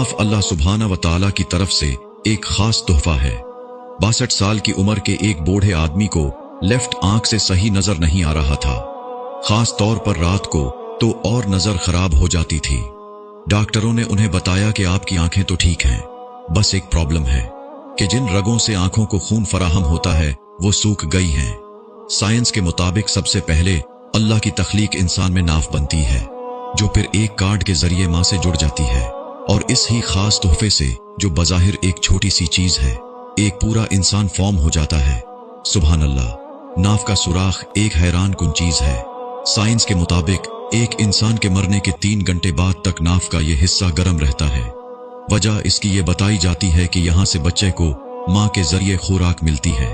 नाफ अल्लाह सुब्हाना व तआला की तरफ से एक खास तोहफा है। 62 साल की उम्र के एक बूढ़े आदमी को लेफ्ट आंख से सही नजर नहीं आ रहा था। खास तौर पर रात को तो और नजर खराब हो जाती थी। डॉक्टरों ने उन्हें बताया कि आपकी आंखें तो ठीक हैं, बस एक प्रॉब्लम है कि जिन रगों से आंखों को खून फराहम होता है वो सूख गई हैं। साइंस के मुताबिक सबसे पहले अल्लाह की तख्लीक इंसान में नाफ बनती है, जो फिर एक कार्ड के जरिए मां से जुड़ जाती है, और इस ही खास तोहफे से, जो बज़ाहिर एक छोटी सी चीज है, एक पूरा इंसान फॉर्म हो जाता है। सुभान अल्लाह। नाफ का सुराख एक हैरान कुन चीज है। साइंस के मुताबिक एक इंसान के मरने के 3 घंटे बाद तक नाफ का यह हिस्सा गर्म रहता है। वजह इसकी ये बताई जाती है कि यहां से बच्चे को मां के जरिए खुराक मिलती है।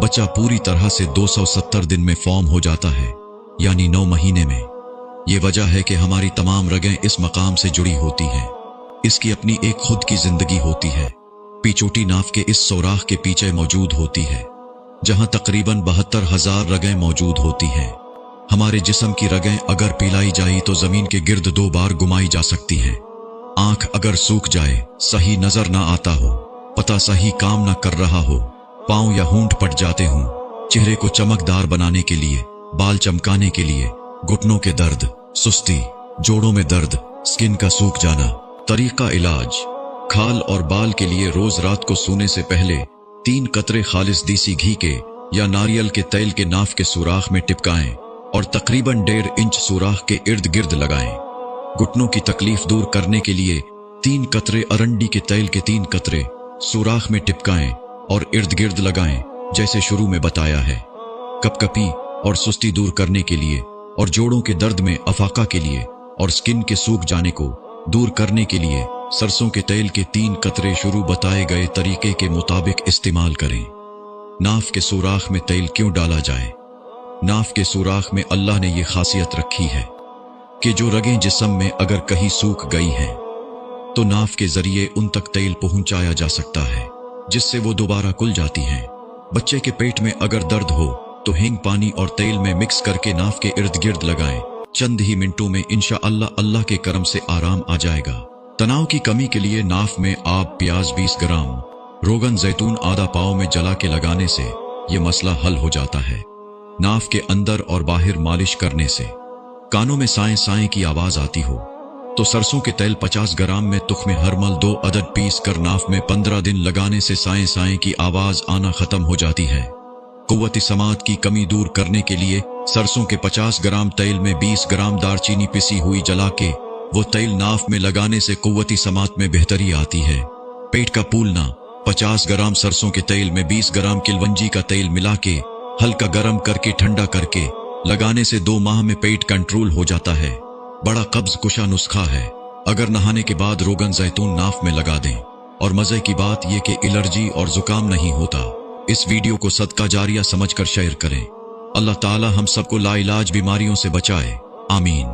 बच्चा पूरी तरह से 270 दिन में फॉर्म हो जाता है, यानी 9 महीने में। ये वजह है कि हमारी तमाम रगें इस मकाम से जुड़ी होती हैं। इसकी अपनी एक खुद की जिंदगी होती है। पिचोटी नाफ के इस सुराख के पीछे मौजूद होती है, जहां तकरीबन 72,000 रगें मौजूद होती हैं। हमारे जिस्म की रगें अगर पिलाई जाए तो जमीन के गिर्द 2 बार घुमाई जा सकती हैं। आंख अगर सूख जाए, सही नजर ना आता हो, पता सही काम ना कर रहा हो, पांव या होंठ पट जाते हों, चेहरे को चमकदार बनाने के लिए, बाल चमकाने के लिए, घुटनों के दर्द, सुस्ती, जोड़ों में दर्द, स्किन का सूख जाना। तरीका इलाज: खाल और बाल के लिए रोज रात को सोने से पहले 3 कतरे खालिस देसी घी के या नारियल के तेल के नाफ के सुराख में टिपकाएं और तकरीबन 1.5 इंच सुराख के इर्द गिर्द लगाएं। घुटनों की तकलीफ दूर करने के लिए 3 कतरे अरंडी के तेल के 3 कतरे सुराख में टिपकाएं और इर्द गिर्द लगाएं, जैसे शुरू में बताया है। कपकपी और सुस्ती दूर करने के लिए और जोड़ों के दर्द में अफाका के लिए और स्किन के सूख जाने को दूर करने के लिए सरसों के तेल के 3 कतरे शुरू बताए गए तरीके के मुताबिक इस्तेमाल करें। नाफ के सुराख में तेल क्यों डाला जाए? नाफ के सुराख में अल्लाह ने यह खासियत रखी है कि जो रगें जिस्म में अगर कहीं सूख गई हैं तो नाफ के जरिए उन तक तेल पहुंचाया जा सकता है, जिससे वो दोबारा खुल जाती हैं। बच्चे के पेट में अगर दर्द हो तो हींग पानी और तेल में मिक्स करके नाफ के इर्द गिर्द लगाएं। चंद ही मिनटों में इंशाअल्लाह अल्लाह के करम से आराम आ जाएगा। तनाव की कमी के लिए नाफ में आप प्याज 20 ग्राम, रोगन जैतून आधा पाव में जला के लगाने से ये मसला हल हो जाता है। नाफ के अंदर और बाहर मालिश करने से कानों में साएं साएं की आवाज आती हो तो सरसों के तेल 50 ग्राम में तुख्मे हरमल 2 अदद पीस कर नाफ में 15 दिन लगाने से साएं साएं की आवाज आना खत्म हो जाती है। कुव्वत समात की कमी दूर करने के लिए सरसों के 50 ग्राम तेल में 20 ग्राम दालचीनी पिसी हुई जला के वो तेल नाफ में लगाने से कुव्वती समात में बेहतरी आती है। पेट का फूलना: 50 ग्राम सरसों के तेल में 20 ग्राम किलवंजी का तेल मिला के हल्का गर्म करके ठंडा करके लगाने से 2 माह में पेट कंट्रोल हो जाता है। बड़ा कब्ज कुशा नुस्खा है। अगर नहाने के बाद रोगन जैतून नाफ में लगा दें, और मजे की बात यह कि एलर्जी और जुकाम नहीं होता। इस वीडियो को सदका जारिया समझकर शेयर करें। अल्लाह ताला हम सबको लाइलाज बीमारियों से बचाए। आमीन।